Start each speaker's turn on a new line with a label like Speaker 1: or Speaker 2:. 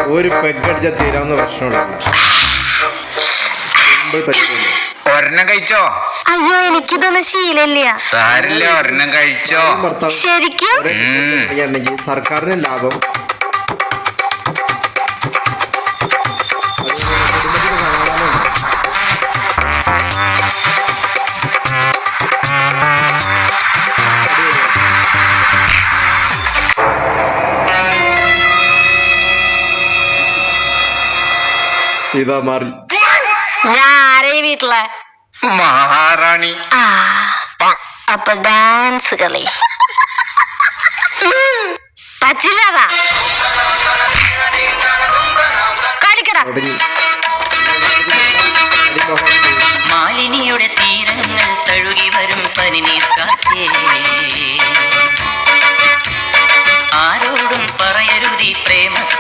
Speaker 1: ഒരു പെഗടിച്ച തീരാവുന്ന പ്രശ്നമുണ്ടല്ലോ.
Speaker 2: ഒരെണ്ണം കഴിച്ചോ?
Speaker 3: അയ്യോ എനിക്കിതൊന്നും ശീലമില്ല.
Speaker 2: സാരില്ല, ഒരെണ്ണം കഴിച്ചോ.
Speaker 3: ശരിക്കും
Speaker 1: സർക്കാരിന് ലാഭം. ഇതാ മാറി.
Speaker 3: ഞാനേ വീട്ടിലെ
Speaker 2: മഹാറാണി.
Speaker 3: അപ്പൊ ഡാൻസ് കളി പറ്റില്ലതാ. കളിക്കടാ.
Speaker 4: മാലിനിയുടെ തീരങ്ങൾ തഴുകി വരും പനിനീർ കാറ്റേ.